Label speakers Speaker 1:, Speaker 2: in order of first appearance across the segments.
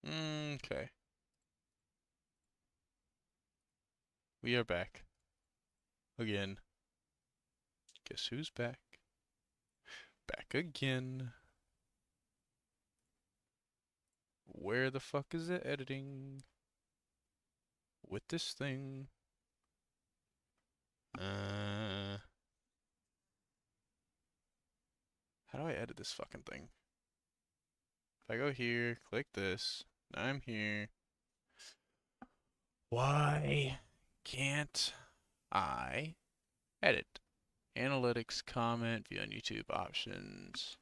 Speaker 1: Okay. We are back. Again. Guess who's back? Back again. Where the fuck is it editing? With this thing. How do I edit this fucking thing? If I go here, click this, now I'm here. Why can't I edit? Analytics, comment, view on YouTube options.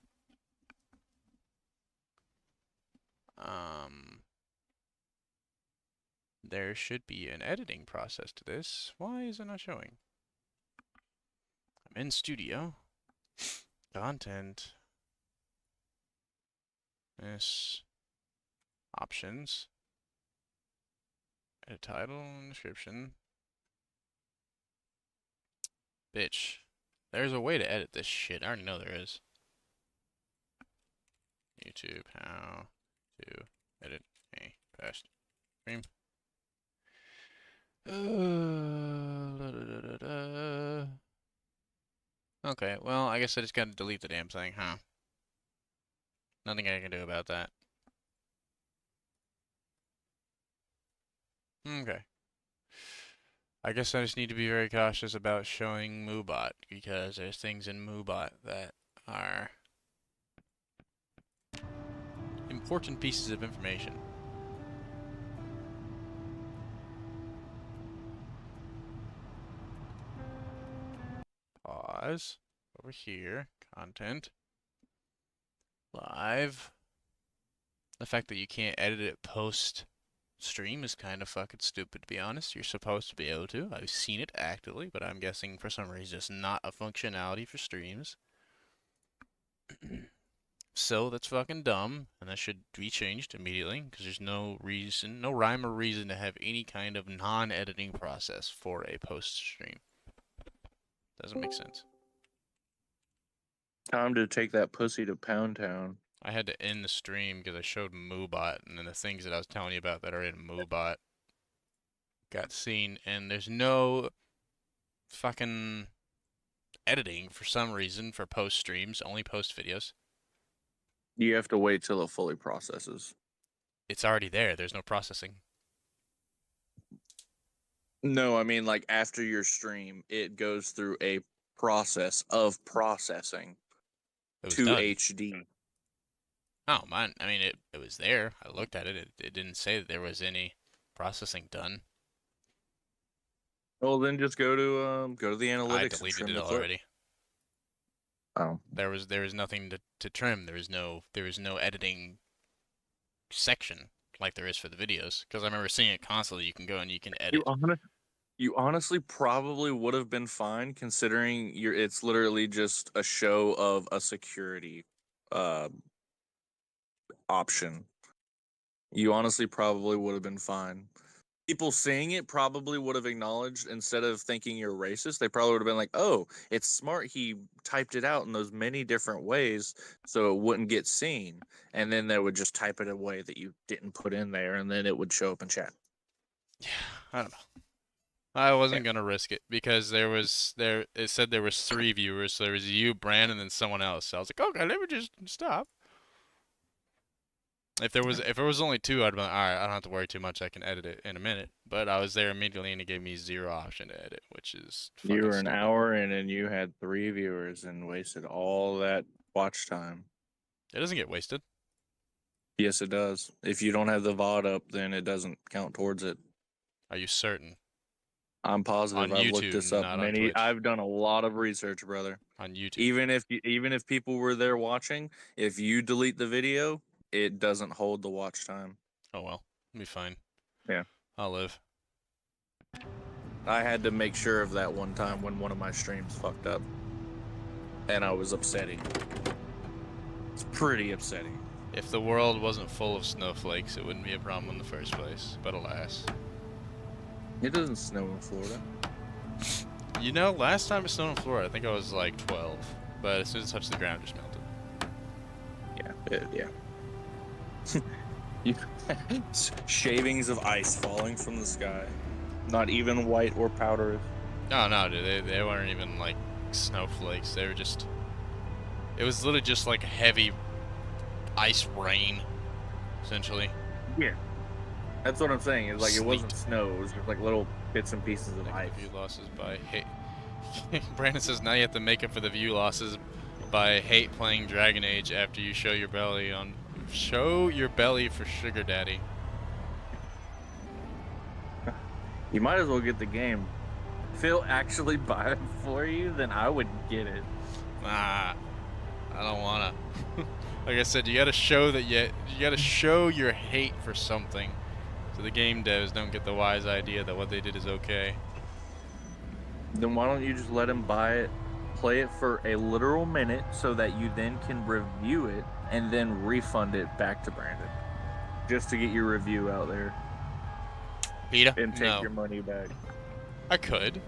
Speaker 1: There should be an editing process to this. Why is it not showing? I'm in studio. Content. This. Options. Edit title and description. Bitch. There's a way to edit this shit. I already know there is. YouTube, how to edit a past stream. Okay, well, I guess I just gotta delete the damn thing, huh? Nothing I can do about that. Okay. I guess I just need to be very cautious about showing Moobot, because there's things in Moobot that are important pieces of information. Pause. Over here. Content. Live. The fact that you can't edit it post stream is kind of fucking stupid, to be honest. You're supposed to be able to. I've seen it actively, but I'm guessing for some reason it's not a functionality for streams. So that's fucking dumb, and that should be changed immediately, because there's no reason, no rhyme or reason to have any kind of non-editing process for a post stream. Doesn't make sense.
Speaker 2: Time to take that pussy to Pound Town.
Speaker 1: I had to end the stream because I showed Moobot, and then the things that I was telling you about that are in Moobot got seen, and there's no fucking editing for some reason for post streams, only post videos.
Speaker 2: You have to wait till it fully processes.
Speaker 1: It's already there. There's no processing.
Speaker 2: No, I mean like after your stream, it goes through a process of processing
Speaker 1: It was
Speaker 2: to
Speaker 1: done.
Speaker 2: HD.
Speaker 1: Oh, man. I mean, it was there. I looked at it. It didn't say that there was any processing done.
Speaker 2: Well, then just go to the analytics.
Speaker 1: I
Speaker 2: and
Speaker 1: deleted
Speaker 2: trim
Speaker 1: it
Speaker 2: the clip.
Speaker 1: already.
Speaker 2: Oh,
Speaker 1: There was nothing to trim. There was no editing section like there is for the videos. Because I remember seeing it constantly. You can go and you can edit.
Speaker 2: you honestly probably would have been fine considering it's literally just a show of a security option. You honestly probably would have been fine. People seeing it probably would have acknowledged, instead of thinking you're racist, they probably would have been like, oh, it's smart he typed it out in those many different ways so it wouldn't get seen. And then they would just type it away that you didn't put in there, and then it would show up in chat.
Speaker 1: Yeah, I don't know. I wasn't gonna risk it because it said there was 3 viewers, so there was you, Brandon, and someone else. So I was like, okay, let me just stop. If it was only 2, I'd be like, all right, I don't have to worry too much. I can edit it in a minute. But I was there immediately, and it gave me 0 option to edit, which is
Speaker 2: You
Speaker 1: fucking
Speaker 2: were an
Speaker 1: stupid.
Speaker 2: hour in and you had 3 viewers and wasted all that watch time.
Speaker 1: It doesn't get wasted.
Speaker 2: Yes, it does. If you don't have the VOD up, then it doesn't count towards it.
Speaker 1: Are you certain?
Speaker 2: I'm positive.
Speaker 1: On
Speaker 2: I've looked this
Speaker 1: YouTube,
Speaker 2: up
Speaker 1: not on Twitch.
Speaker 2: I've done a lot of research, brother.
Speaker 1: On YouTube.
Speaker 2: Even if people were there watching, if you delete the video, it doesn't hold the watch time.
Speaker 1: Oh well, it'll be fine.
Speaker 2: Yeah.
Speaker 1: I'll live.
Speaker 2: I had to make sure of that one time when one of my streams fucked up. And I was upsetting. It's pretty upsetting.
Speaker 1: If the world wasn't full of snowflakes, it wouldn't be a problem in the first place. But alas.
Speaker 2: It doesn't snow in Florida.
Speaker 1: You know, last time it snowed in Florida, I think I was like 12. But as soon as it touched the ground, it just melted.
Speaker 2: Yeah. You, shavings of ice falling from the sky. Not even white or powdery.
Speaker 1: No, no, dude, they weren't even like snowflakes. They were just. It was literally just like heavy ice rain, essentially.
Speaker 2: Yeah. That's what I'm saying. It's like it wasn't
Speaker 1: Sleet.
Speaker 2: snow. It was just like little bits and pieces of
Speaker 1: Make
Speaker 2: ice.
Speaker 1: the view losses by hate. Brandon says now you have to make up for the view losses by hate playing Dragon Age after you show your belly on. Show your belly for Sugar Daddy.
Speaker 2: You might as well get the game. If he'll actually buy it for you, then I would get it.
Speaker 1: Nah, I don't wanna. Like I said, you gotta show that you gotta show your hate for something, so the game devs don't get the wise idea that what they did is okay.
Speaker 2: Then why don't you just let him buy it, play it for a literal minute, so that you then can review it and then refund it back to Brandon, just to get your review out there
Speaker 1: Peter?
Speaker 2: and take
Speaker 1: No.
Speaker 2: your money back.
Speaker 1: I could.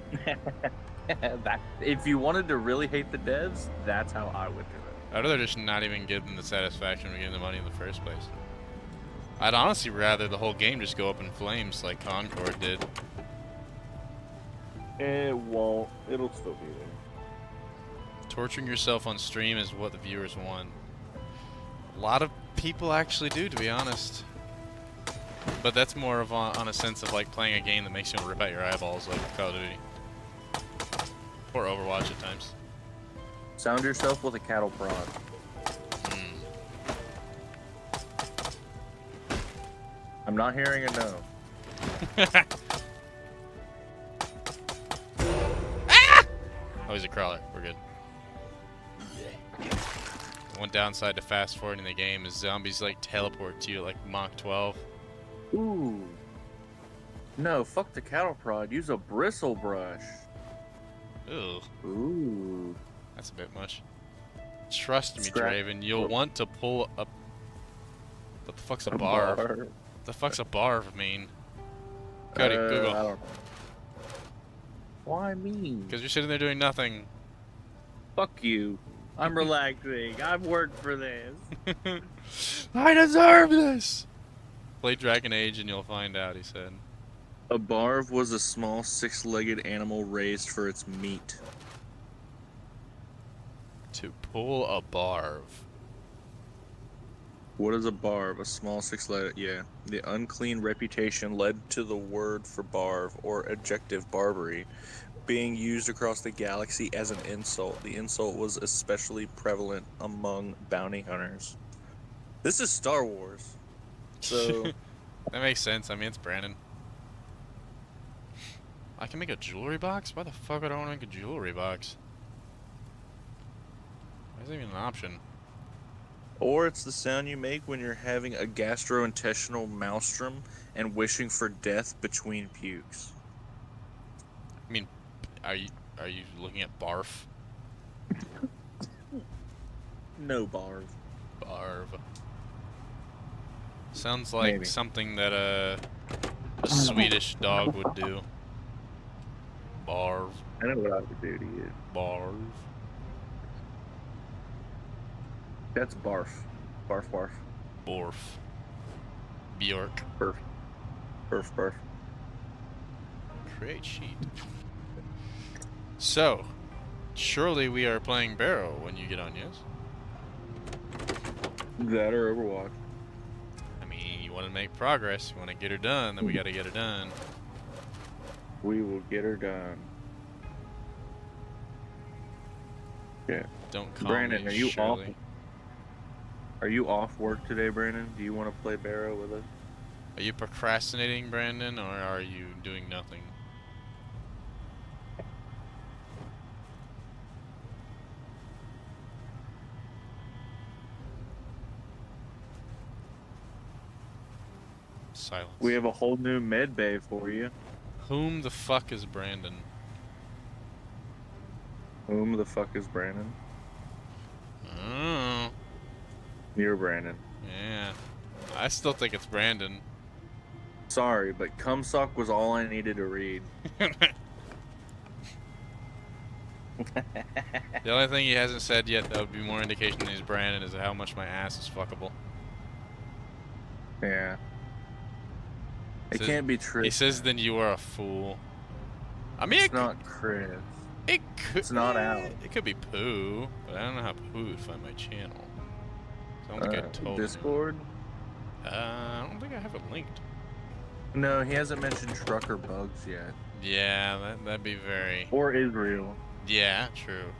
Speaker 2: If you wanted to really hate the devs, that's how I would do it.
Speaker 1: I'd rather just not even give them the satisfaction of getting the money in the first place. I'd honestly rather the whole game just go up in flames like Concord did.
Speaker 2: It won't. It'll still be there.
Speaker 1: Torturing yourself on stream is what the viewers want. A lot of people actually do, to be honest. But that's more of on a sense of like playing a game that makes you want to rip out your eyeballs, like Call of Duty. Or Overwatch at times.
Speaker 2: Sound yourself with a cattle prod. I'm not hearing a no.
Speaker 1: Ah! Oh, he's a crawler. We're good. One downside to fast forwarding the game is zombies like teleport to you like Mach 12.
Speaker 2: Ooh. No, fuck the cattle prod. Use a bristle brush.
Speaker 1: Ooh,
Speaker 2: Ooh.
Speaker 1: that's a bit much. Trust me,
Speaker 2: Scrap-
Speaker 1: Draven, you'll want to pull up. What the fuck's a barb? What the fuck's a barb mean? Cody,
Speaker 2: I
Speaker 1: Google.
Speaker 2: don't know. Why me?
Speaker 1: Because you're sitting there doing nothing.
Speaker 2: Fuck you. I'm relaxing. I've worked for this.
Speaker 1: I deserve this! Play Dragon Age and you'll find out, he said.
Speaker 2: A barv was a small six-legged animal raised for its meat.
Speaker 1: To pull a barb.
Speaker 2: What is a barv? A small six-legged... Yeah. The unclean reputation led to the word for barv, or adjective barbery, being used across the galaxy as an insult. The insult was especially prevalent among bounty hunters. This is Star Wars. So...
Speaker 1: That makes sense. I mean, it's Brandon. I can make a jewelry box? Why the fuck would I want to make a jewelry box? Why is that even an option?
Speaker 2: Or it's the sound you make when you're having a gastrointestinal maelstrom and wishing for death between pukes.
Speaker 1: I mean, are you looking at barf?
Speaker 2: No barv.
Speaker 1: Barf. Sounds like
Speaker 2: Maybe.
Speaker 1: something that a Swedish dog would do. Barf.
Speaker 2: I know what I would do to you.
Speaker 1: Barf.
Speaker 2: That's barf. Barf, barf.
Speaker 1: Borf. Bjork.
Speaker 2: Barf. Barf, barf.
Speaker 1: Create sheet. So, surely we are playing Barrow when you get on, yes?
Speaker 2: That or Overwatch.
Speaker 1: I mean, you want to make progress, you want to get her done, then we got to get her done.
Speaker 2: We will get her done. Yeah.
Speaker 1: Don't call
Speaker 2: Brandon,
Speaker 1: me
Speaker 2: are you
Speaker 1: Shirley.
Speaker 2: off? Are you off work today, Brandon? Do you want to play Barrow with us?
Speaker 1: Are you procrastinating, Brandon, or are you doing nothing? Silence.
Speaker 2: We have a whole new med bay for you.
Speaker 1: Whom the fuck is Brandon?
Speaker 2: Whom the fuck is Brandon?
Speaker 1: Oh,
Speaker 2: You're Brandon.
Speaker 1: yeah. I still think it's Brandon.
Speaker 2: Sorry, but Cumsock was all I needed to read.
Speaker 1: The only thing he hasn't said yet that would be more indication that he's Brandon is how much my ass is fuckable.
Speaker 2: Yeah. It
Speaker 1: Says,
Speaker 2: can't be
Speaker 1: he
Speaker 2: Trish.
Speaker 1: says, then you are a fool. I mean,
Speaker 2: It's not Chris.
Speaker 1: it could,
Speaker 2: It's not out.
Speaker 1: it could be Pooh, but I don't know how Pooh would find my channel. I don't think I told him.
Speaker 2: Discord?
Speaker 1: I don't think I have it linked.
Speaker 2: No, he hasn't mentioned Trucker Bugs yet.
Speaker 1: Yeah, that'd be very...
Speaker 2: Or Israel.
Speaker 1: Yeah, true.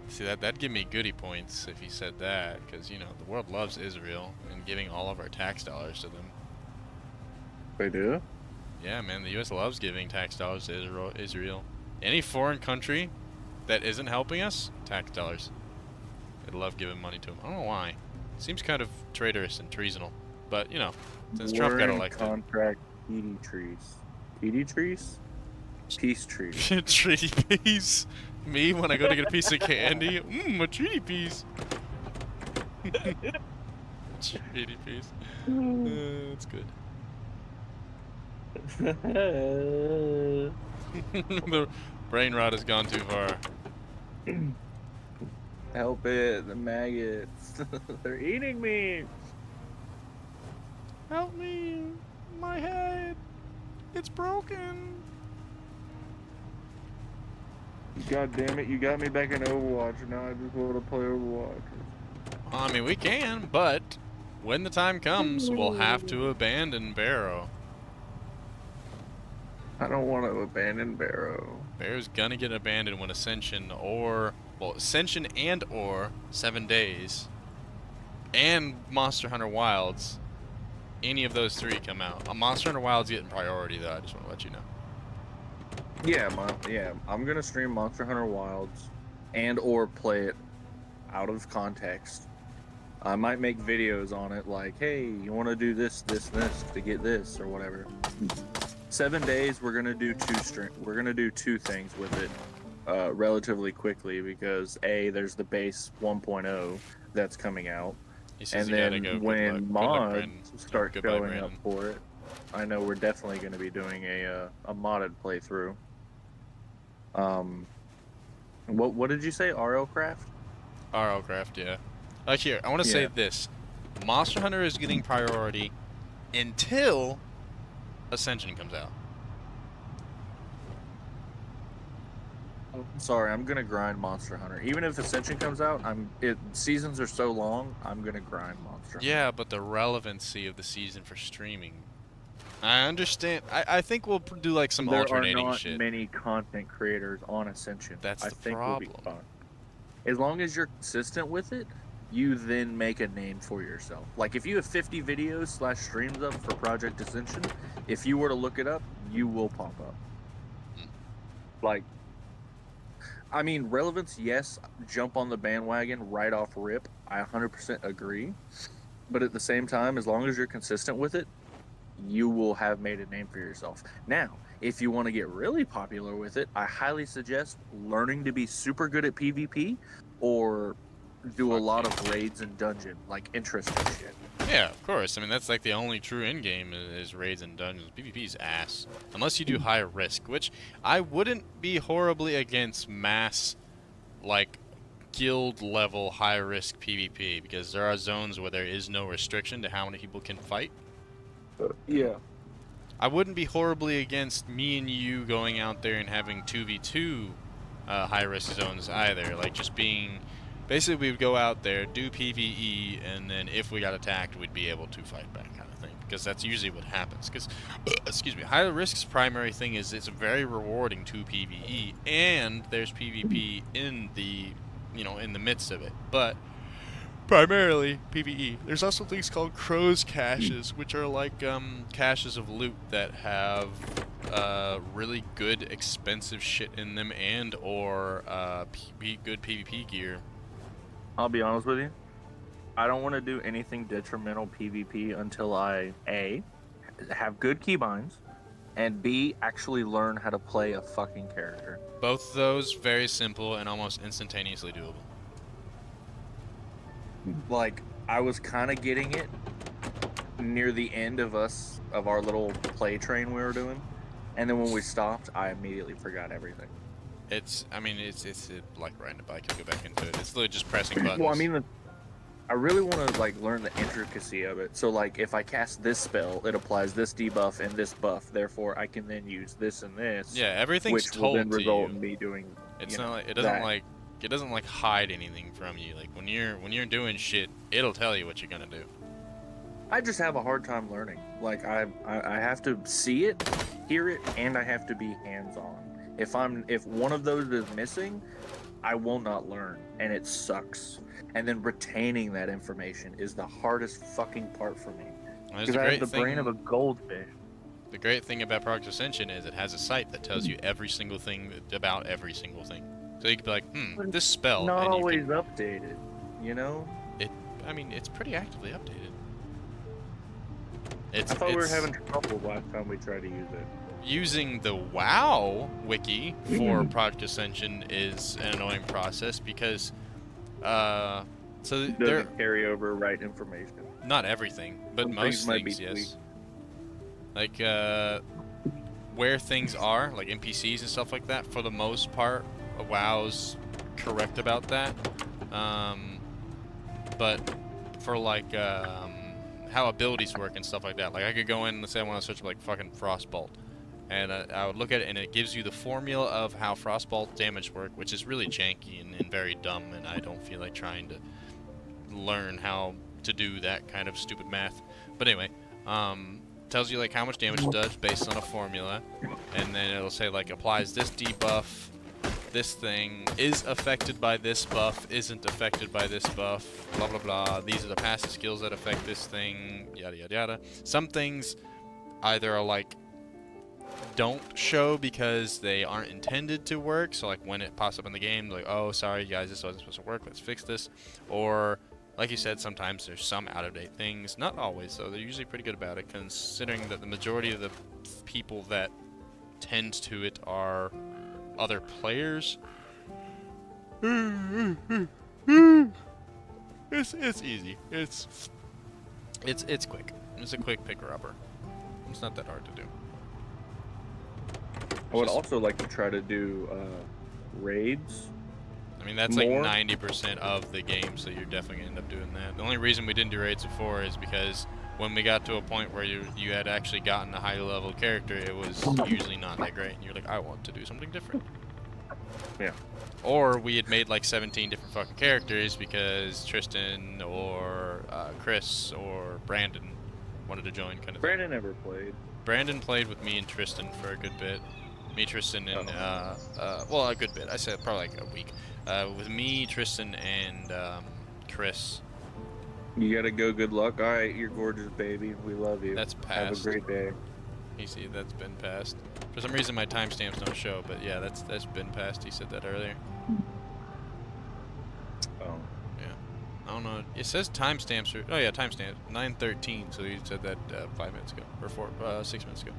Speaker 1: See, that'd give me goodie points if he said that, because, you know, the world loves Israel and giving all of our tax dollars to them.
Speaker 2: They do?
Speaker 1: Yeah, man, the U.S. loves giving tax dollars to Israel. Any foreign country that isn't helping us, tax dollars. They love giving money to them. I don't know why. Seems kind of traitorous and treasonal. But, you know, since Trump got elected.
Speaker 2: Contract TD trees. TD trees? Peace trees.
Speaker 1: Treaty piece. Me when I go to get a piece of candy. A treaty piece. Treaty piece. That's good. The brain rot has gone too far.
Speaker 2: Help it, the maggots. They're eating me.
Speaker 1: Help me. My head. It's broken.
Speaker 2: God damn it, you got me back in Overwatch, and now I just want to play Overwatch.
Speaker 1: I mean, we can, but when the time comes, we'll have to abandon Barrow.
Speaker 2: I don't want to abandon Barrow.
Speaker 1: Barrow's gonna get abandoned when Ascension Ascension and or 7 Days and Monster Hunter Wilds, any of those three come out. Monster Hunter Wilds getting priority though, I just want to let you know.
Speaker 2: Yeah, I'm gonna stream Monster Hunter Wilds and or play it out of context. I might make videos on it like, hey, you want to do this to get this or whatever. 7 days, we're gonna do two things with it relatively quickly because there's the base 1.0 that's coming out, and then when mods start showing up for it, I know we're definitely going to be doing a modded playthrough. What did you say? RL Craft?
Speaker 1: RL Craft, yeah. Like here, I want to say this: Monster Hunter is getting priority until Ascension comes out.
Speaker 2: Sorry, I'm gonna grind Monster Hunter. Even if Ascension comes out, seasons are so long, I'm gonna grind Monster Hunter.
Speaker 1: Yeah, but the relevancy of the season for streaming. I understand. I think we'll do like some alternating shit.
Speaker 2: There are not many content creators on Ascension.
Speaker 1: That's the problem.
Speaker 2: We'll be fine. As long as you're consistent with it, you then make a name for yourself. Like if you have 50 videos / streams up for Project Ascension, if you were to look it up, you will pop up. Like, I mean, relevance, yes, jump on the bandwagon right off rip. I 100% agree. But at the same time, as long as you're consistent with it, you will have made a name for yourself. Now, if you want to get really popular with it, I highly suggest learning to be super good at PvP or do a lot of raids and dungeon, like interesting shit.
Speaker 1: Yeah, of course. I mean, that's like the only true end game is raids and dungeons. PvP's ass. Unless you do high risk, which I wouldn't be horribly against mass, like, guild level high risk PvP, because there are zones where there is no restriction to how many people can fight.
Speaker 2: Yeah.
Speaker 1: I wouldn't be horribly against me and you going out there and having 2v2 high risk zones either. Like just being, basically we would go out there, do PvE, and then if we got attacked, we'd be able to fight back kind of thing. Because that's usually what happens. Because, excuse me, high risk's primary thing is it's very rewarding to PvE, and there's PvP in the, you know, in the midst of it. But primarily PvE. There's also things called crow's caches, which are like caches of loot that have really good expensive shit in them and or good PvP gear.
Speaker 2: I'll be honest with you. I don't want to do anything detrimental PvP until I A, have good keybinds, and B, actually learn how to play a fucking character.
Speaker 1: Both those very simple and almost instantaneously doable.
Speaker 2: Like, I was kind of getting it near the end of our little play train we were doing, and then when we stopped, I immediately forgot everything.
Speaker 1: It's, I mean, it's like riding a bike. You go back into it. It's literally just pressing buttons.
Speaker 2: Well, I mean, I really want to like learn the intricacy of it. So like if I cast this spell, it applies this debuff and this buff. Therefore, I can then use this and this,
Speaker 1: Yeah, everything's
Speaker 2: which will then
Speaker 1: told to
Speaker 2: result
Speaker 1: you.
Speaker 2: in me doing,
Speaker 1: It's
Speaker 2: you
Speaker 1: not
Speaker 2: know,
Speaker 1: like
Speaker 2: that.
Speaker 1: it doesn't like hide anything from you. Like when you're doing shit, it'll tell you what you're gonna do.
Speaker 2: I just have a hard time learning. Like I have to see it, hear it, and I have to be hands on. If one of those is missing, I will not learn, and it sucks. And then retaining that information is the hardest fucking part for me.
Speaker 1: There's
Speaker 2: Because
Speaker 1: a
Speaker 2: I have
Speaker 1: great
Speaker 2: the brain of a
Speaker 1: thing.
Speaker 2: goldfish.
Speaker 1: The great thing about Progress Ascension is it has a site that tells you every single thing about every single thing. So you could be like,
Speaker 2: But
Speaker 1: this
Speaker 2: it's
Speaker 1: spell,
Speaker 2: not
Speaker 1: and you
Speaker 2: always
Speaker 1: can.
Speaker 2: updated, you know?
Speaker 1: I mean, it's pretty actively updated.
Speaker 2: I thought we were having trouble last time we tried to use it.
Speaker 1: Using the WoW wiki for Project Ascension is an annoying process because, so they're
Speaker 2: Doesn't carry over right information.
Speaker 1: not everything, but
Speaker 2: Some
Speaker 1: most
Speaker 2: things might be
Speaker 1: things, yes. Like, where things are, like NPCs and stuff like that, for the most part, WoW's correct about that. But for like, how abilities work and stuff like that, like I could go in and say I want to search like fucking Frostbolt. And I would look at it, and it gives you the formula of how Frostbolt damage work, which is really janky and very dumb, and I don't feel like trying to learn how to do that kind of stupid math. But anyway, tells you like how much damage it does based on a formula, and then it'll say like applies this debuff, this thing is affected by this buff, isn't affected by this buff, blah blah blah. These are the passive skills that affect this thing, yada yada yada. Some things either are like don't show because they aren't intended to work, so like when it pops up in the game, like, oh sorry guys, this wasn't supposed to work, let's fix this. Or like you said, sometimes there's some out-of-date things, not always though, they're usually pretty good about it, considering that the majority of the people that tend to it are other players. It's easy, it's quick, it's a quick picker-upper, it's not that hard to do.
Speaker 2: I would also like to try to do raids.
Speaker 1: I mean, that's
Speaker 2: more.
Speaker 1: like 90% of the game, so you're definitely gonna end up doing that. The only reason we didn't do raids before is because when we got to a point where you had actually gotten a high level character, it was usually not that great, and you're like, I want to do something different.
Speaker 2: Yeah.
Speaker 1: Or we had made like 17 different fucking characters because Tristan or Chris or Brandon wanted to join, kind of
Speaker 2: Brandon never played.
Speaker 1: Brandon played with me and Tristan for a good bit. Me, Tristan, and, well, a good bit. I said probably like a week. With me, Tristan, and Chris.
Speaker 2: You gotta go. Good luck. All right, you're gorgeous, baby. We love you.
Speaker 1: That's
Speaker 2: Have a
Speaker 1: passed.
Speaker 2: great day.
Speaker 1: You see, that's been passed. For some reason, my timestamps don't show, but yeah, that's been passed. He said that earlier.
Speaker 2: Oh.
Speaker 1: Yeah. I don't know. It says timestamps. Oh yeah, timestamps. 9:13. So you said that 5 minutes ago, or 6 minutes ago.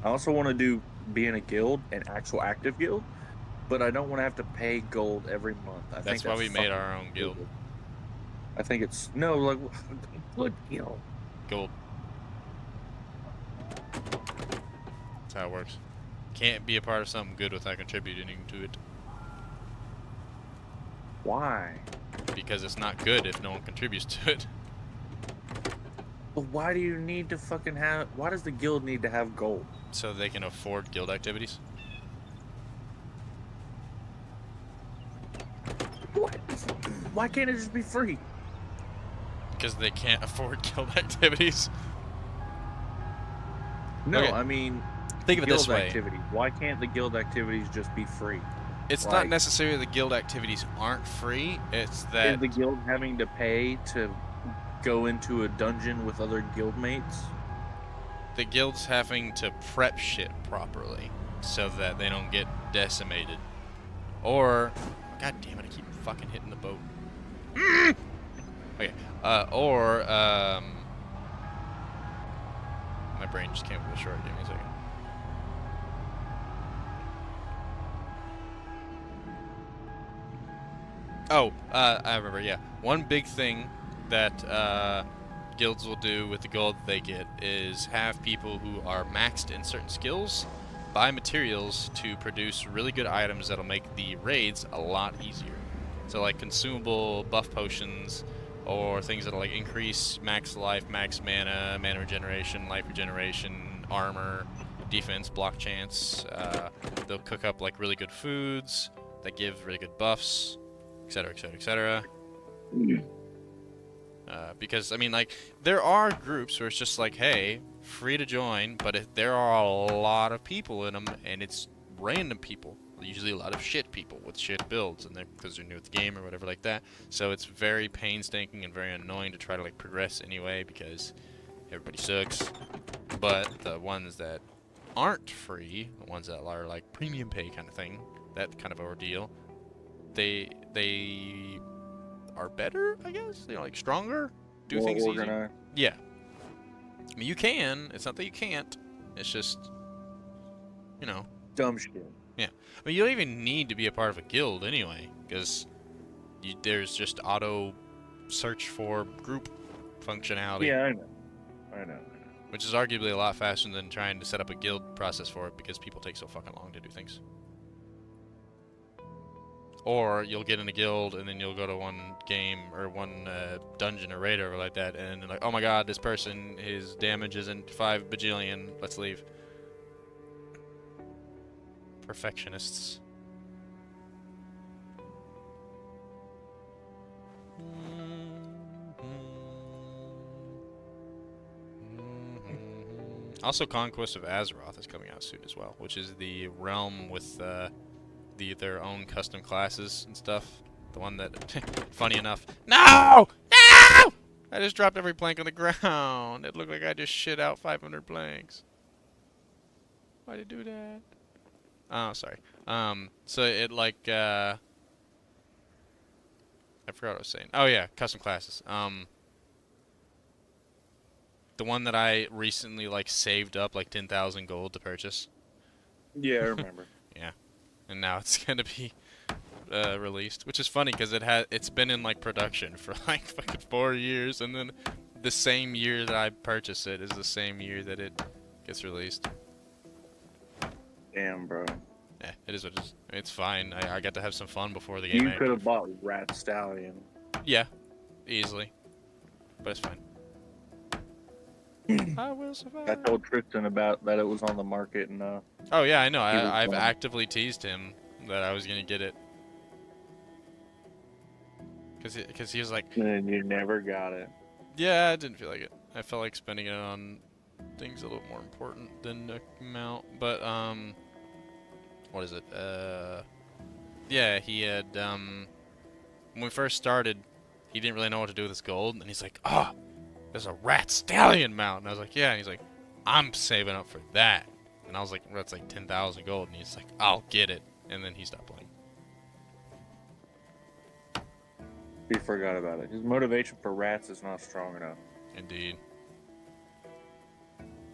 Speaker 2: I also want to be in a guild, an actual active guild, but I don't want to have to pay gold every month.
Speaker 1: That's why we made our own guild.
Speaker 2: stupid. I think it's like good guild.
Speaker 1: Gold. That's how it works. Can't be a part of something good without contributing to it.
Speaker 2: Why?
Speaker 1: Because it's not good if no one contributes to it.
Speaker 2: But why do you need to fucking have? Why does the guild need to have gold?
Speaker 1: So they can afford guild activities.
Speaker 2: What? Why can't it just be free?
Speaker 1: Because they can't afford guild activities.
Speaker 2: No,
Speaker 1: Okay.
Speaker 2: I mean
Speaker 1: Think of it
Speaker 2: guild
Speaker 1: this way.
Speaker 2: activities. Why can't the guild activities just be free?
Speaker 1: It's not necessarily the guild activities aren't free. It's that
Speaker 2: Is the guild having to pay to go into a dungeon with other guildmates?
Speaker 1: the guild's having to prep shit properly so that they don't get decimated. Or, god damn it, I keep fucking hitting the boat. Okay, my brain just came with a short. Give me a second. Oh, I remember, yeah. One big thing that guilds will do with the gold they get is have people who are maxed in certain skills buy materials to produce really good items that'll make the raids a lot easier. So like consumable buff potions, or things that like increase max life, max mana, mana regeneration, life regeneration, armor, defense, block chance. They'll cook up like really good foods that give really good buffs, etc., etc., etc. Because I mean, like, there are groups where it's just like, hey, free to join, but if there are a lot of people in them, and it's random people, usually a lot of shit people with shit builds, and because they're new at the game or whatever like that. So it's very painstaking and very annoying to try to like progress anyway because everybody sucks. But the ones that aren't free, the ones that are like premium pay kind of thing, that kind of ordeal, they are better, I guess. You know, like stronger, do
Speaker 2: More
Speaker 1: things easier.
Speaker 2: organized.
Speaker 1: Yeah. I mean, you can. It's not that you can't. It's just, you know.
Speaker 2: Dumb shit.
Speaker 1: Yeah. I mean, you don't even need to be a part of a guild anyway, because there's just auto search for group functionality.
Speaker 2: Yeah, I know. I know.
Speaker 1: Which is arguably a lot faster than trying to set up a guild process for it because people take so fucking long to do things. Or you'll get in a guild and then you'll go to one game or one dungeon or raid or like that, and like, oh my god, this person, his damage isn't 5 bajillion, let's leave. Perfectionists. Also, Conquest of Azeroth is coming out soon as well, which is the realm with their own custom classes and stuff. The one that, funny enough, no! No! I just dropped every plank on the ground. It looked like I just shit out 500 planks. Why'd it do that? Oh, sorry. So it like, I forgot what I was saying. Oh yeah, custom classes. The one that I recently like saved up like 10,000 gold to purchase.
Speaker 2: Yeah, I remember.
Speaker 1: Yeah. And now it's gonna be released, which is funny because it's been in like production for like fucking 4 years, and then the same year that I purchase it is the same year that it gets released.
Speaker 2: Damn, bro.
Speaker 1: Yeah, it is what it is. It's fine. I got to have some fun before the game.
Speaker 2: You could have bought Rat Stallion.
Speaker 1: Yeah, easily, but it's fine. I will survive.
Speaker 2: I told Tristan about that it was on the market, and
Speaker 1: Oh yeah, I know. I've
Speaker 2: gone.
Speaker 1: actively teased him that I was gonna get it. Cause he was like,
Speaker 2: and you never got it.
Speaker 1: yeah, I didn't feel like it. I felt like spending it on things a little more important than the amount. But what is it? Yeah, he had when we first started, he didn't really know what to do with his gold, and he's like, oh, there's a rat stallion mount, and I was like, yeah, and he's like, I'm saving up for that, and I was like, that's like 10,000 gold, and he's like, I'll get it, and then he stopped playing.
Speaker 2: He forgot about it. His motivation for rats is not strong enough.
Speaker 1: Indeed.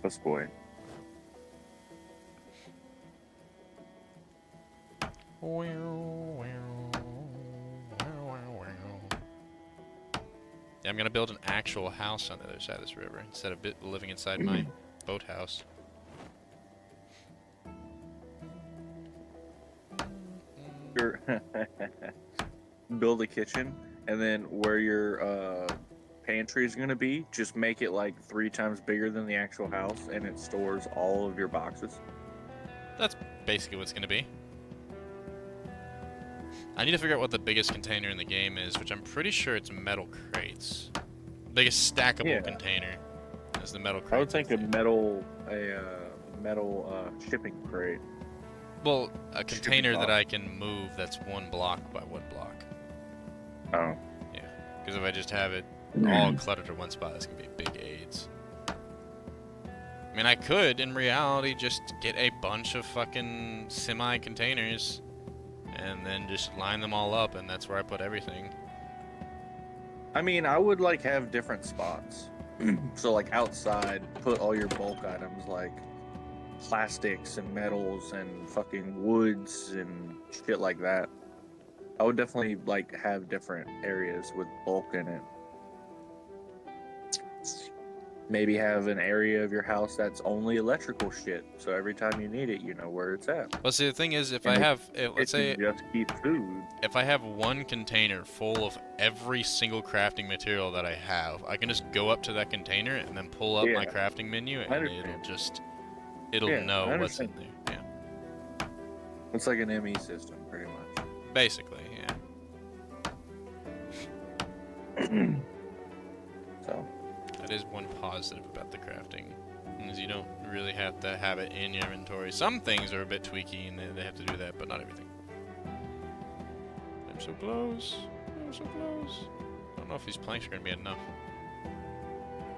Speaker 2: This boy.
Speaker 1: Yeah, I'm gonna build an actual house on the other side of this river instead of living inside my boathouse.
Speaker 2: Build a kitchen, and then where your pantry is gonna be, just make it like 3 times bigger than the actual house, and it stores all of your boxes.
Speaker 1: That's basically what it's gonna be. I need to figure out what the biggest container in the game is, which I'm pretty sure it's metal crates. Biggest stackable container is the metal crates.
Speaker 2: I would think a metal shipping crate.
Speaker 1: Well, a container that I can move that's 1 block by 1 block.
Speaker 2: Oh.
Speaker 1: Yeah, because if I just have it all cluttered in one spot, that's gonna be big AIDS. I mean, I could, in reality, just get a bunch of fucking semi-containers and then just line them all up, and that's where I put everything.
Speaker 2: I mean, I would like have different spots. So like outside, put all your bulk items like plastics and metals and fucking woods and shit like that. I would definitely like have different areas with bulk in it. Maybe have an area of your house that's only electrical shit, so every time you need it, you know where it's at.
Speaker 1: Well, see, the thing is,
Speaker 2: And
Speaker 1: let's
Speaker 2: it
Speaker 1: say,
Speaker 2: can just keep food.
Speaker 1: if I have one container full of every single crafting material that I have, I can just go up to that container and then pull up my
Speaker 2: Yeah,
Speaker 1: crafting menu,
Speaker 2: I
Speaker 1: and
Speaker 2: understand.
Speaker 1: it'll
Speaker 2: Yeah, I
Speaker 1: know what's in
Speaker 2: understand.
Speaker 1: there. Yeah,
Speaker 2: It's like an ME system, pretty much.
Speaker 1: basically, yeah.
Speaker 2: So,
Speaker 1: That is one positive about the crafting, is you don't really have to have it in your inventory. Some things are a bit tweaky and they have to do that, but not everything. I'm so close. I'm so close. I don't know if these planks are gonna be enough.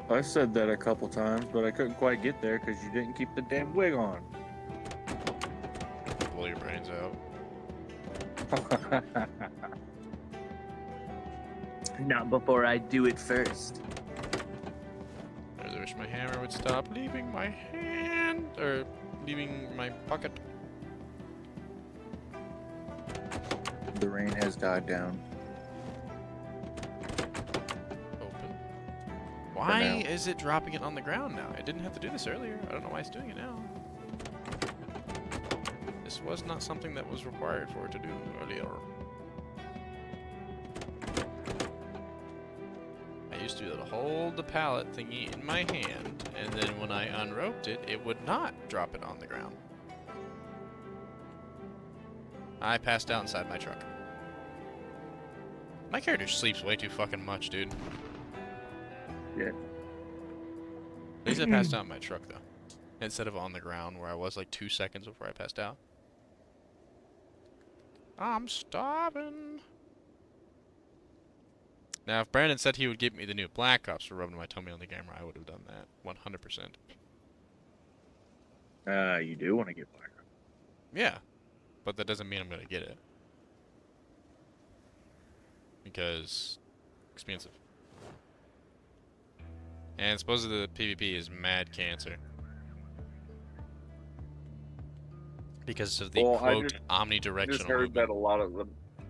Speaker 2: I said that a couple times, but I couldn't quite get there because you didn't keep the damn wig on.
Speaker 1: Blow your brains out.
Speaker 2: Not before I do it first.
Speaker 1: I wish my hammer would stop leaving my hand, or leaving my pocket.
Speaker 2: The rain has died down.
Speaker 1: Open. Why is it dropping it on the ground now? It didn't have to do this earlier. I don't know why it's doing it now. This was not something that was required for it to do earlier. I used to be able to hold the pallet thingy in my hand, and then when I unroped it, it would not drop it on the ground. I passed out inside my truck. My character sleeps way too fucking much, dude.
Speaker 2: Yeah.
Speaker 1: At least I passed out in my truck, though. Instead of on the ground, where I was like 2 seconds before I passed out. I'm starving. Now, if Brandon said he would give me the new Black Ops for rubbing my tummy on the camera, I would have done that. 100%.
Speaker 2: You do want to get Black Ops.
Speaker 1: Yeah. But that doesn't mean I'm going to get it. Because expensive. And supposedly the PvP is mad cancer. Because of the quote omnidirectional
Speaker 2: Just heard
Speaker 1: movement.
Speaker 2: that a lot of the,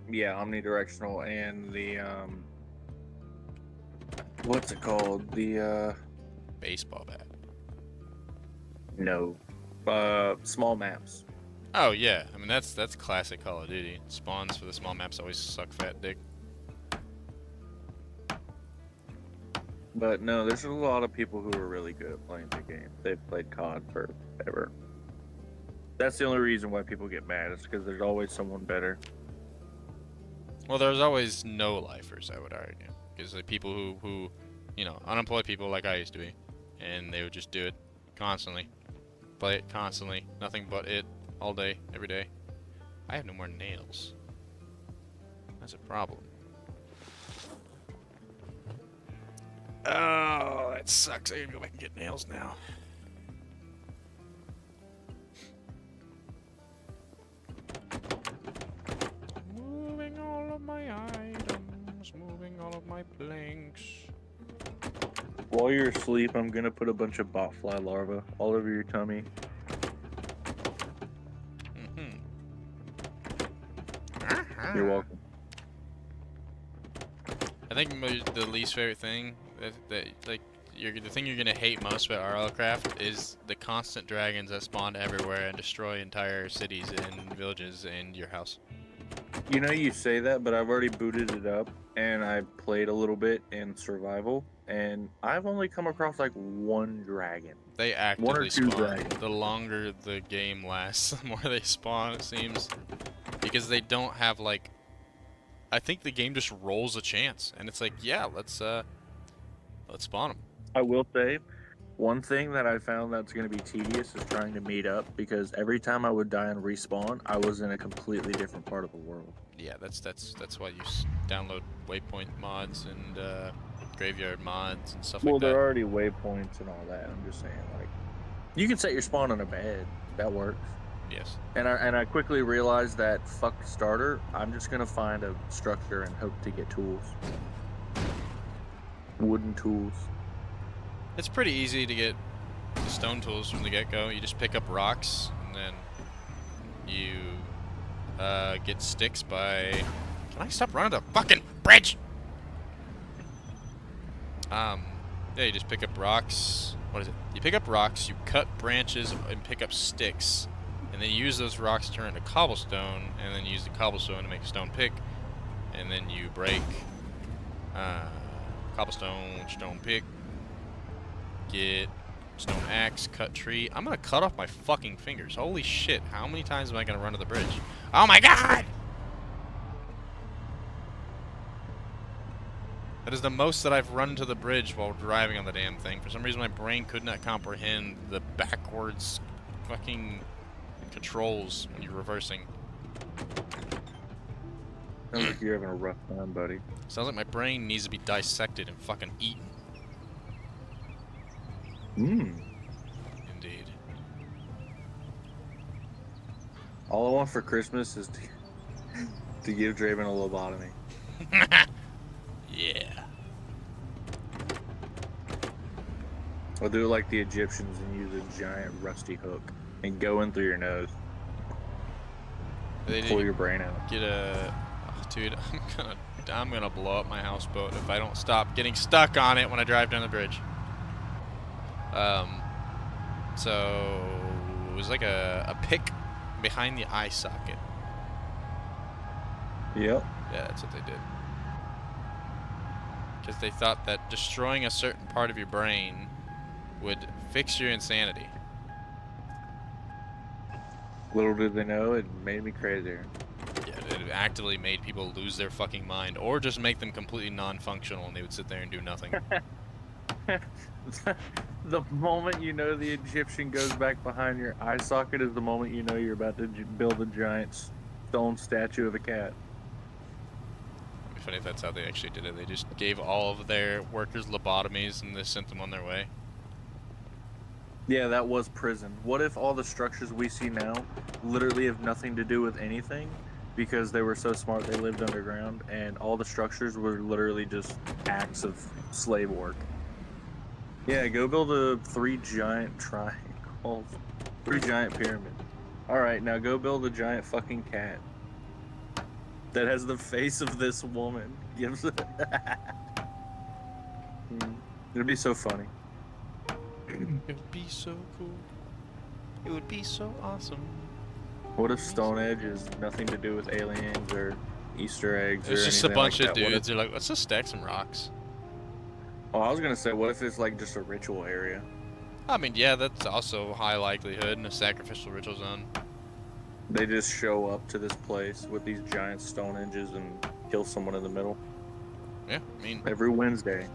Speaker 2: omnidirectional and the what's it called? The
Speaker 1: Baseball bat.
Speaker 2: no, small maps.
Speaker 1: Oh yeah, I mean that's classic Call of Duty. Spawns for the small maps always suck fat dick.
Speaker 2: But no, there's a lot of people who are really good at playing the game. They've played COD forever. That's the only reason why people get mad. It's because there's always someone better.
Speaker 1: Well, there's always no lifers, I would argue, because like people who, you know, unemployed people like I used to be, and they would just do it constantly, play it constantly, nothing but it, all day, every day. I have no more nails. That's a problem. Oh, that sucks. I gotta go back and get nails now. Moving all of my items, moving all of my planks.
Speaker 2: While you're asleep, I'm gonna put a bunch of botfly larvae all over your tummy. You're welcome.
Speaker 1: I think the least favorite thing the thing you're gonna hate most about RLCraft is the constant dragons that spawn everywhere and destroy entire cities and villages and your house.
Speaker 2: You know, you say that, but I've already booted it up and I played a little bit in survival, and I've only come across like one dragon.
Speaker 1: They
Speaker 2: One or
Speaker 1: actively
Speaker 2: two
Speaker 1: spawn.
Speaker 2: dragons.
Speaker 1: The longer the game lasts, the more they spawn, it seems. Because they don't have like, I think the game just rolls a chance, and it's like, yeah, let's spawn them.
Speaker 2: I will say, one thing that I found that's going to be tedious is trying to meet up, because every time I would die and respawn, I was in a completely different part of the world.
Speaker 1: Yeah, that's why you download waypoint mods and graveyard mods and stuff
Speaker 2: Well,
Speaker 1: like
Speaker 2: there
Speaker 1: that.
Speaker 2: are already waypoints and all that. I'm just saying, like, you can set your spawn on a bed. That works.
Speaker 1: Yes.
Speaker 2: And I quickly realized that fuck starter. I'm just gonna find a structure and hope to get tools, wooden tools.
Speaker 1: It's pretty easy to get the stone tools from the get-go. You just pick up rocks, and then you get sticks by... Can I stop running the fucking bridge? Yeah, you just pick up rocks. What is it? You pick up rocks, you cut branches, and pick up sticks. And then you use those rocks to turn into cobblestone, and then you use the cobblestone to make a stone pick. And then you break cobblestone, stone pick, get stone axe, cut tree. I'm gonna cut off my fucking fingers. Holy shit, how many times am I gonna run to the bridge? Oh my god! That is the most that I've run to the bridge while driving on the damn thing. For some reason, my brain could not comprehend the backwards fucking controls when you're reversing.
Speaker 2: Sounds like you're having a rough time, buddy.
Speaker 1: Sounds like my brain needs to be dissected and fucking eaten.
Speaker 2: Mmm.
Speaker 1: Indeed.
Speaker 2: All I want for Christmas is to give Draven a lobotomy.
Speaker 1: Yeah.
Speaker 2: I'll do it like the Egyptians and use a giant rusty hook and go in through your nose.
Speaker 1: They
Speaker 2: Pull your brain out.
Speaker 1: Get a... Oh, dude, I'm gonna blow up my houseboat if I don't stop getting stuck on it when I drive down the bridge. So it was like a pick behind the eye socket.
Speaker 2: Yep.
Speaker 1: Yeah, that's what they did. Because they thought that destroying a certain part of your brain would fix your insanity.
Speaker 2: Little did they know, it made me crazier.
Speaker 1: Yeah, it actively made people lose their fucking mind, or just make them completely non-functional, and they would sit there and do nothing.
Speaker 2: The moment you know the Egyptian goes back behind your eye socket is the moment you know you're about to build a giant stone statue of a cat.
Speaker 1: It'd be funny if that's how they actually did it. They just gave all of their workers lobotomies and they sent them on their way.
Speaker 2: Yeah, that was prison. What if all the structures we see now literally have nothing to do with anything because they were so smart they lived underground and all the structures were literally just acts of slave work? Yeah, go build 3 giant triangles, 3 giant pyramids. Alright, now go build a giant fucking cat that has the face of this woman. Gives it. It'd be so funny.
Speaker 1: It would be so cool. It would be so awesome.
Speaker 2: What if Stone Edge is nothing to do with aliens or Easter eggs?
Speaker 1: It's
Speaker 2: or
Speaker 1: just a
Speaker 2: anything
Speaker 1: bunch
Speaker 2: like
Speaker 1: of
Speaker 2: that?
Speaker 1: dudes. They're like, let's just stack some rocks.
Speaker 2: Oh, I was gonna say, what if it's like just a ritual area?
Speaker 1: I mean, yeah, that's also high likelihood in a sacrificial ritual zone.
Speaker 2: They just show up to this place with these giant stone edges and kill someone in the middle
Speaker 1: Yeah, I mean,
Speaker 2: every Wednesday.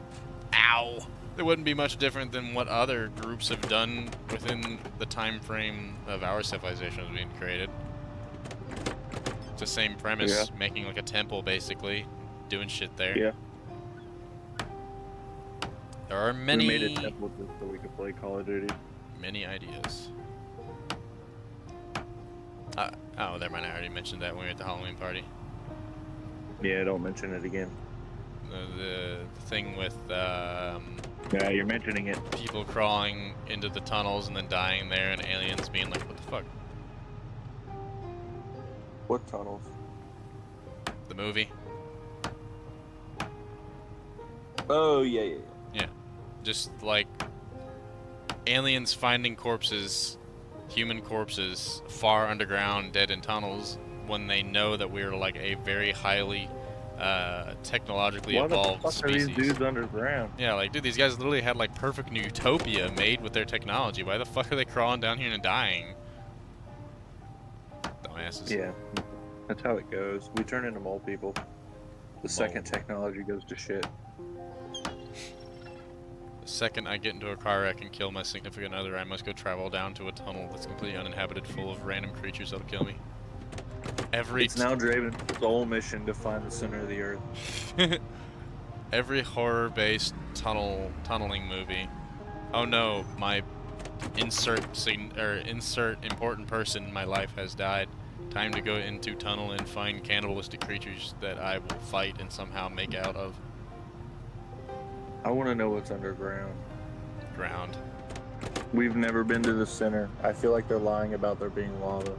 Speaker 1: ow! It wouldn't be much different than what other groups have done within the time frame of our civilization was being created. It's the same premise, making like a temple basically, doing shit there.
Speaker 2: Yeah.
Speaker 1: There are many,
Speaker 2: We made a temple just so we could play Call of Duty.
Speaker 1: many ideas. Oh, never mind. I already mentioned that when we were at the Halloween party.
Speaker 2: Yeah, don't mention it again.
Speaker 1: The thing with
Speaker 2: Yeah, you're mentioning it.
Speaker 1: people crawling into the tunnels and then dying there, and aliens being like, "What the fuck?"
Speaker 2: What tunnels?
Speaker 1: The movie.
Speaker 2: Oh, yeah.
Speaker 1: Just like aliens finding corpses, human corpses, far underground, dead in tunnels, when they know that we're like a very highly technologically evolved
Speaker 2: Why the fuck are
Speaker 1: species.
Speaker 2: these dudes underground?
Speaker 1: Yeah, like, dude, these guys literally had like perfect utopia made with their technology. Why the fuck are they crawling down here and dying? Dumbasses.
Speaker 2: Yeah, that's how it goes. We turn into mole people. The second technology goes to shit.
Speaker 1: The second I get into a car wreck and kill my significant other, I must go travel down to a tunnel that's completely uninhabited, full of random creatures that'll kill me.
Speaker 2: It's now Draven's sole mission to find the center of the earth.
Speaker 1: Every horror-based tunneling movie. Oh no, my insert important person in my life has died. Time to go into tunnel and find cannibalistic creatures that I will fight and somehow make out of
Speaker 2: I want to know what's underground.
Speaker 1: ground.
Speaker 2: We've never been to the center. I feel like they're lying about there being lava.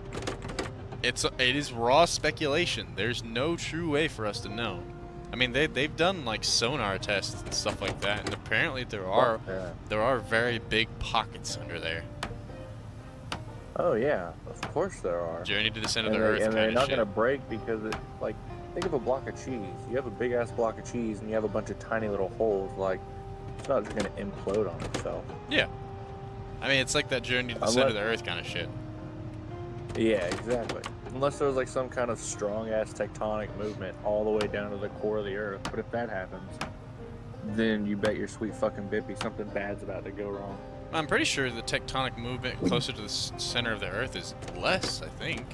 Speaker 1: It is raw speculation. There's no true way for us to know. I mean, they've done like sonar tests and stuff like that, and apparently
Speaker 2: Fuck that.
Speaker 1: there are very big pockets under there.
Speaker 2: Oh yeah, of course there are.
Speaker 1: Journey to the center of
Speaker 2: And
Speaker 1: the earth
Speaker 2: they're
Speaker 1: kind of
Speaker 2: not
Speaker 1: shit.
Speaker 2: gonna break because it like think of a block of cheese. You have a big ass block of cheese and you have a bunch of tiny little holes. Like it's not just gonna implode on itself.
Speaker 1: Yeah. I mean, it's like that journey to the center of the earth kind of shit.
Speaker 2: Yeah, exactly. Unless there was like some kind of strong ass tectonic movement all the way down to the core of the earth. But if that happens, then you bet your sweet fucking bippy something bad's about to go wrong.
Speaker 1: I'm pretty sure the tectonic movement closer to the center of the earth is less, I think.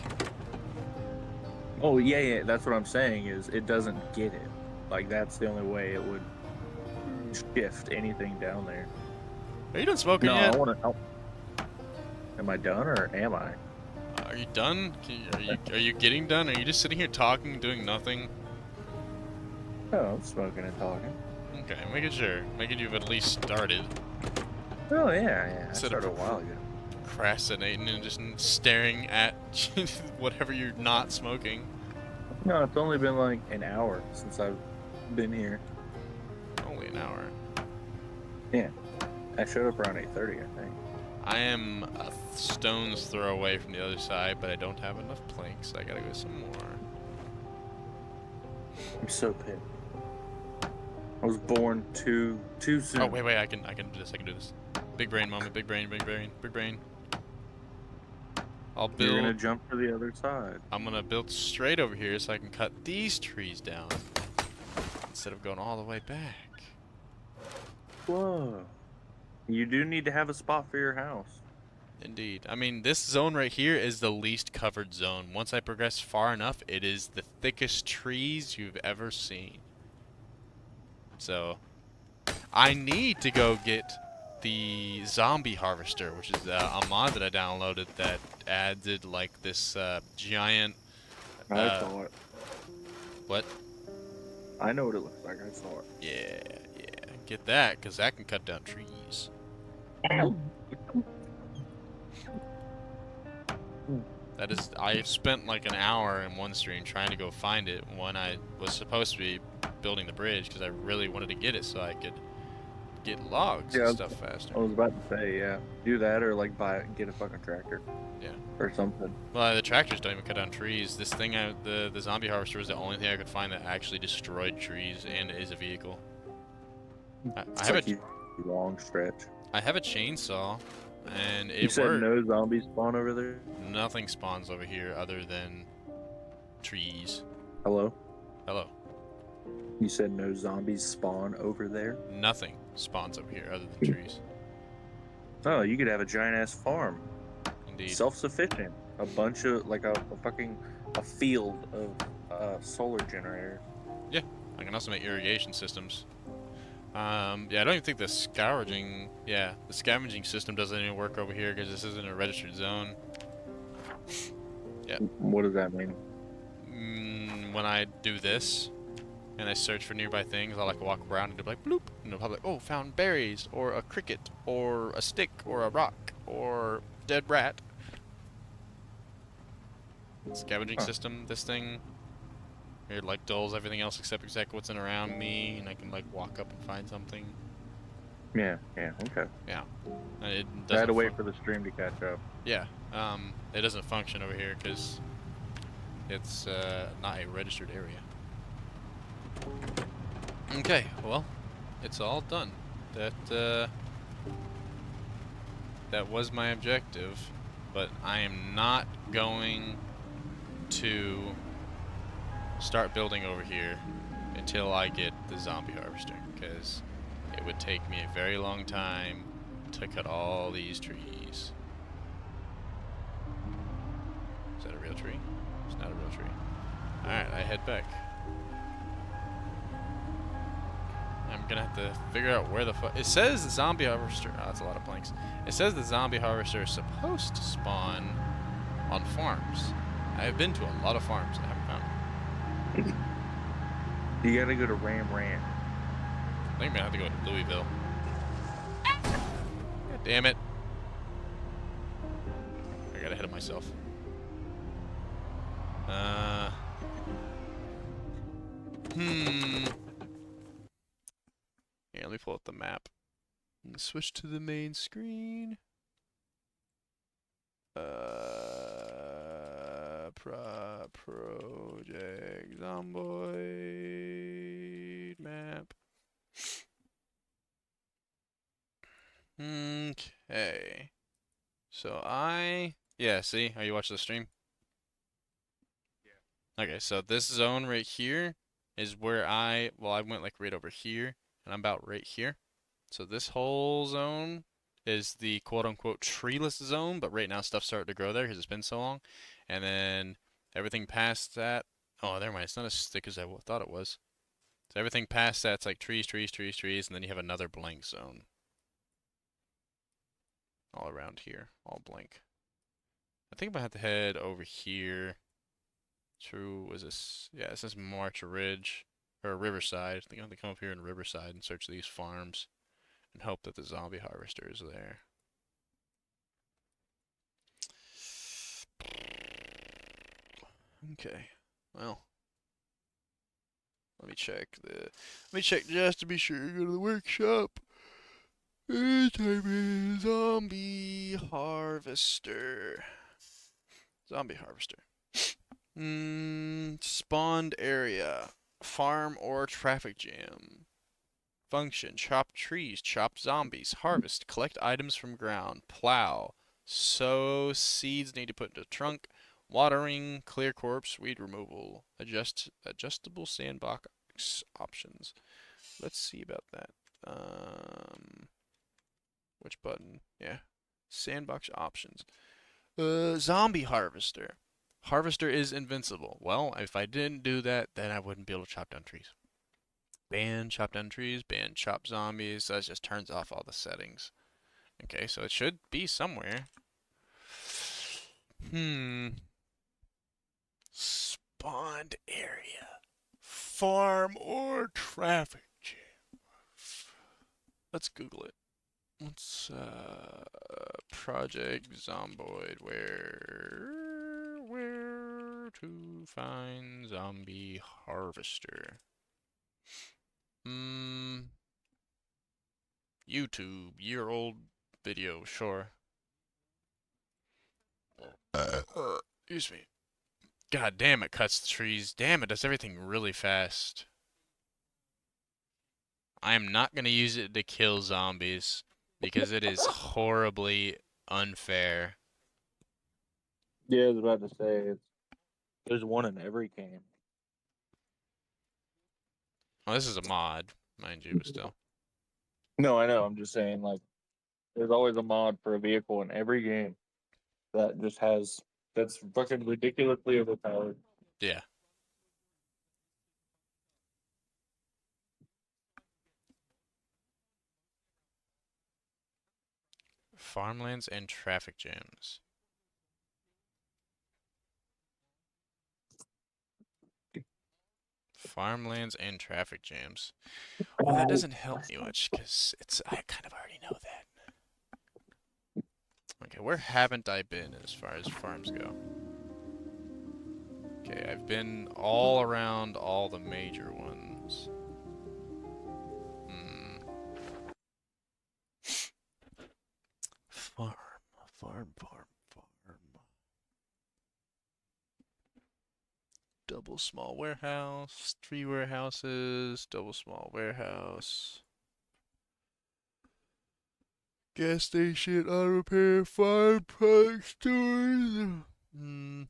Speaker 2: Oh yeah, that's what I'm saying is it doesn't get it. Like that's the only way it would shift anything down there.
Speaker 1: Are you done smoking
Speaker 2: No,
Speaker 1: yet?
Speaker 2: I want to. Am I done or am I?
Speaker 1: Are you done? Are you getting done? Are you just sitting here talking, doing nothing?
Speaker 2: No, I'm smoking and talking.
Speaker 1: Okay, making sure. Making you've at least started.
Speaker 2: Oh yeah. I
Speaker 1: Instead of
Speaker 2: started a while ago.
Speaker 1: procrastinating and just staring at whatever you're not smoking.
Speaker 2: No, it's only been like an hour since I've been here.
Speaker 1: Only an hour.
Speaker 2: Yeah, I showed up around 8:30, I think.
Speaker 1: I am a stone's throw away from the other side, but I don't have enough planks. So I gotta go some more.
Speaker 2: I'm so pissed. I was born too soon.
Speaker 1: Oh wait, I can do this. I can do this. Big brain moment. Big brain. I'll build.
Speaker 2: You're gonna jump to the other side.
Speaker 1: I'm gonna build straight over here so I can cut these trees down instead of going all the way back.
Speaker 2: Whoa. You do need to have a spot for your house.
Speaker 1: Indeed. I mean, this zone right here is the least covered zone. Once I progress far enough, it is the thickest trees you've ever seen. So, I need to go get the zombie harvester, which is a mod that I downloaded that added like this giant.
Speaker 2: I saw it.
Speaker 1: What?
Speaker 2: I know what it looks like. I saw it.
Speaker 1: Yeah. Get that, because that can cut down trees. That is, I spent like an hour in one stream trying to go find it when I was supposed to be building the bridge because I really wanted to get it so I could get logs and stuff faster.
Speaker 2: I was about to say, yeah, do that or like get a fucking tractor.
Speaker 1: Yeah.
Speaker 2: Or something.
Speaker 1: Well, the tractors don't even cut down trees. This thing, the zombie harvester was the only thing I could find that actually destroyed trees and is a vehicle. I have
Speaker 2: a long stretch.
Speaker 1: I have a chainsaw, and it
Speaker 2: You said
Speaker 1: worked.
Speaker 2: no zombies spawn over there?
Speaker 1: Nothing spawns over here other than trees.
Speaker 2: Hello?
Speaker 1: Hello.
Speaker 2: You said no zombies spawn over there?
Speaker 1: Nothing spawns over here other than trees.
Speaker 2: Oh, you could have a giant ass farm.
Speaker 1: Indeed.
Speaker 2: Self-sufficient. A bunch of, like a field of solar generators.
Speaker 1: Yeah, I can also make irrigation systems. Yeah, I don't even think the scavenging system doesn't even work over here because this isn't a registered zone. Yeah.
Speaker 2: What does that mean?
Speaker 1: When I do this, and I search for nearby things, I'll like walk around and do like bloop, and it'll probably oh, found berries, or a cricket, or a stick, or a rock, or dead rat. Scavenging system, this thing. It like dulls everything else except exactly what's in around me, and I can like walk up and find something.
Speaker 2: Yeah, okay.
Speaker 1: Yeah. And it
Speaker 2: I had to
Speaker 1: doesn't
Speaker 2: wait for the stream to catch up.
Speaker 1: Yeah. It doesn't function over here because it's not a registered area. Okay, well, it's all done. That was my objective, but I am not going to start building over here until I get the zombie harvester, because it would take me a very long time to cut all these trees. Is that a real tree? It's not a real tree. Alright, I head back. I'm gonna have to figure out where the fuck. It says the zombie harvester. Oh, that's a lot of planks. It says the zombie harvester is supposed to spawn on farms. I have been to a lot of farms and I haven't found it.
Speaker 2: You gotta go to Ram Ranch.
Speaker 1: I think I'm gonna have to go to Louisville. God damn it. I got ahead of myself. the map. And switch to the main screen. Project Zomboid map. Okay. So yeah, see? Are you watching the stream? Yeah. Okay, so this zone right here is where I went like right over here, and I'm about right here. So this whole zone is the quote-unquote treeless zone, but right now stuff's starting to grow there because it's been so long. And then everything past that, oh, never mind, it's not as thick as I thought it was. So everything past that's like trees, trees, trees, trees, and then you have another blank zone all around here, all blank. I think I'm gonna have to head over here to, was this, yeah, this is March Ridge, or Riverside. I think I have to come up here in Riverside and search these farms and hope that the zombie harvester is there. Okay, well, let me check just to be sure. Go to the workshop. Type in zombie harvester. Zombie harvester. Spawned area. Farm or traffic jam. Function. Chop trees. Chop zombies. Harvest. Collect items from ground. Plow. Sow seeds need to put into trunk. Watering. Clear corpse. Weed removal. Adjustable sandbox options. Let's see about that. Which button? Yeah. Sandbox options. Zombie harvester. Harvester is invincible. Well, if I didn't do that, then I wouldn't be able to chop down trees. Ban chop down trees, ban chop zombies. So that just turns off all the settings. Okay, so it should be somewhere. Spawned area. Farm or traffic jam. Let's Google it. What's Project Zomboid? Where to find zombie harvester? YouTube, year-old video, sure. Excuse me. God damn, it cuts the trees. Damn, it does everything really fast. I am not gonna use it to kill zombies because it is horribly unfair.
Speaker 2: Yeah, I was about to say there's one in every game.
Speaker 1: Well, this is a mod, mind you, but still.
Speaker 2: No, I know. I'm just saying, like, there's always a mod for a vehicle in every game that just has that's fucking ridiculously overpowered.
Speaker 1: Yeah. Farmlands and traffic jams. Farmlands and traffic jams. Well, that doesn't help me much because I kind of already know that. Okay, where haven't I been as far as farms go? Okay, I've been all around all the major ones. Hmm. Farm, farm, farm, farm. Double small warehouse, 3 warehouses, double small warehouse. Gas station, auto repair, farm product stores. Hmm.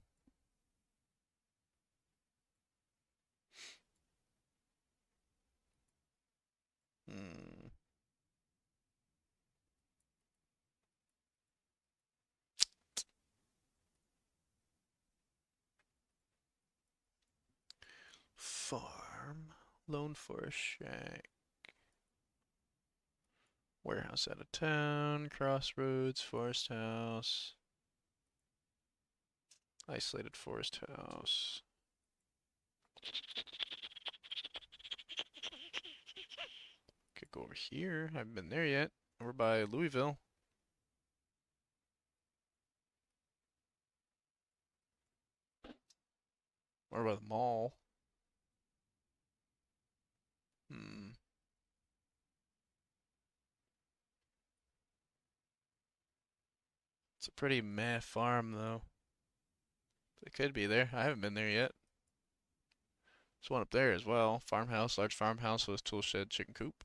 Speaker 1: Hmm. Farm, Lone Forest Shack, warehouse out of town, crossroads, forest house, isolated forest house. Could go over here. I haven't been there yet. Over by Louisville. Or by the mall. Hmm. pretty meh farm though. It could be there. I haven't been there yet. There's one up there as well. Farmhouse, large farmhouse with tool shed, chicken coop.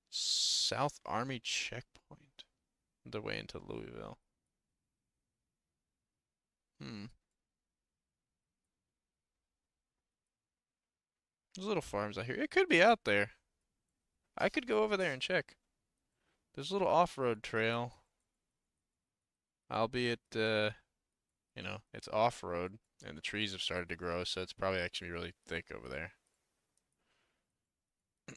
Speaker 1: South Army checkpoint. The way into Louisville. Hmm. There's little farms out here. It could be out there. I could go over there and check. There's a little off-road trail. Albeit, you know, it's off-road and the trees have started to grow, so it's probably actually really thick over there.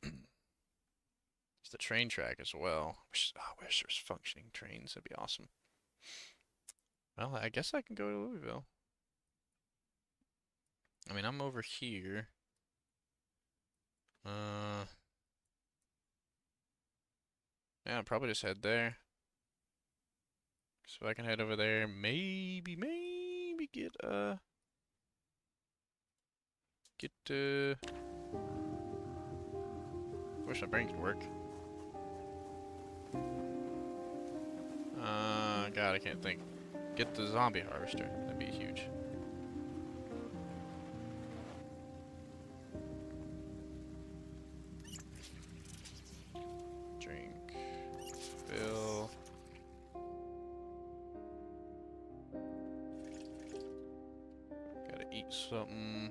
Speaker 1: It's the train track as well. I wish there was functioning trains. That'd be awesome. Well, I guess I can go to Louisville. I mean, I'm over here. Yeah, I'll probably just head there. So I can head over there, maybe get, wish my brain could work. God, I can't think. Get the zombie harvester. That'd be huge. Drink. Fill. Gotta eat something.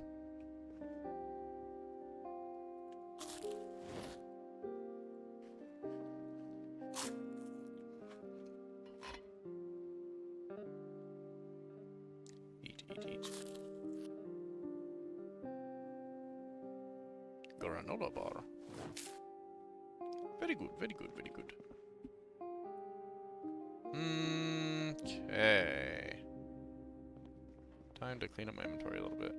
Speaker 1: Eat. Granola bar. Very good. Okay. Time to clean up my inventory a little bit.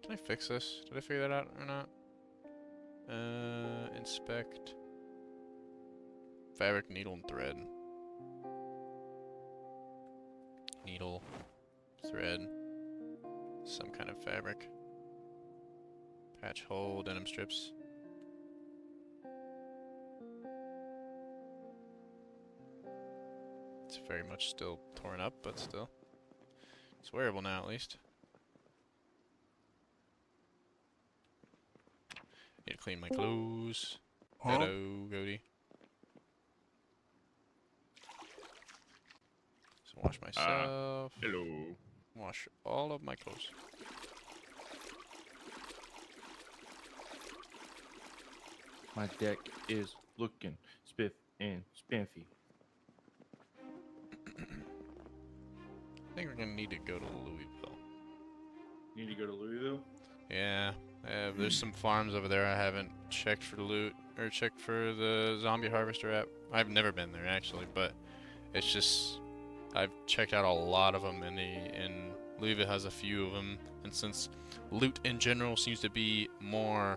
Speaker 1: Can I fix this? Did I figure that out or not? Inspect. Fabric, needle, and thread. Needle, thread, some kind of fabric. Patch hole, denim strips. It's very much still torn up, but still. It's wearable now, at least. Need to clean my clothes. Hello, Goaty. So wash myself.
Speaker 2: Hello.
Speaker 1: Wash all of my clothes.
Speaker 3: My deck is looking spiff and spiffy.
Speaker 1: I think we're gonna need to go to Louisville.
Speaker 3: Need to go to Louisville?
Speaker 1: Yeah, there's some farms over there I haven't checked for loot or checked for the zombie harvester app. I've never been there actually, but it's just I've checked out a lot of them, and Louisville has a few of them. And since loot in general seems to be more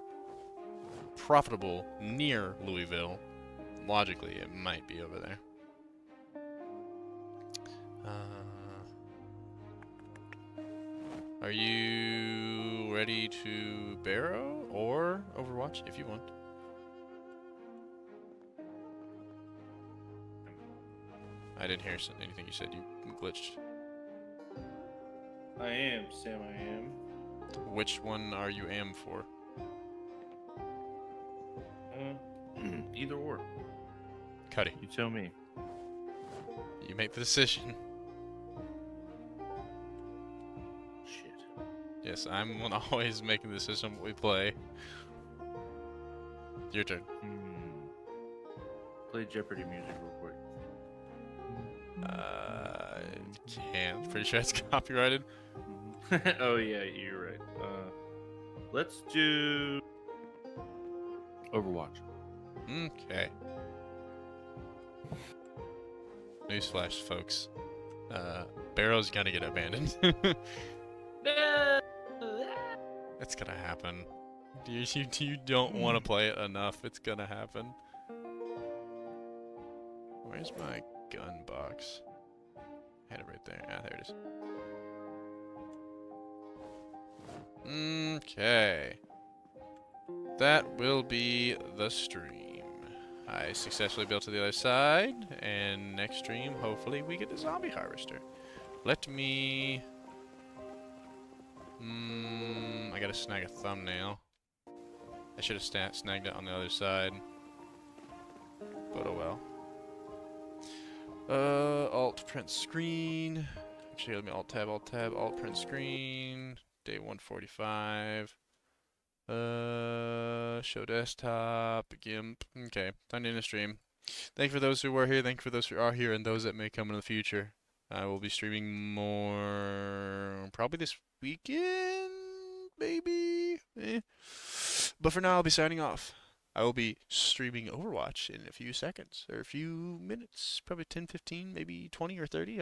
Speaker 1: profitable near Louisville, logically it might be over there. Are you ready to Barrow or Overwatch if you want? I didn't hear anything you said. You glitched.
Speaker 3: I am, Sam, I am.
Speaker 1: Which one are you am for?
Speaker 3: Either or.
Speaker 1: Cuddy,
Speaker 3: You tell me.
Speaker 1: you make the decision.
Speaker 3: Shit.
Speaker 1: Yes, I'm always making the decision what we play. Your turn.
Speaker 3: Play Jeopardy music real quick.
Speaker 1: Can't. Pretty sure it's copyrighted.
Speaker 3: Oh yeah, you're right. Let's do Overwatch.
Speaker 1: Okay. Newsflash, folks. Barrow's gonna get abandoned. It's gonna happen. You don't want to play it enough. It's gonna happen. Where's my gun box? I had it right there. Ah, there it is. Okay. that will be the stream. I successfully built to the other side, and next stream, hopefully, we get the zombie harvester. Let me... I gotta snag a thumbnail. I should have snagged it on the other side. But oh well. Alt print screen. Actually, let me alt tab, alt print screen. Day 145. Show desktop, GIMP. Okay, time to end the stream. Thank you for those who were here, thank you for those who are here, and those that may come in the future. I will be streaming more probably this weekend, maybe. But for now, I'll be signing off. I will be streaming Overwatch in a few seconds, or a few minutes, probably 10, 15, maybe 20 or 30.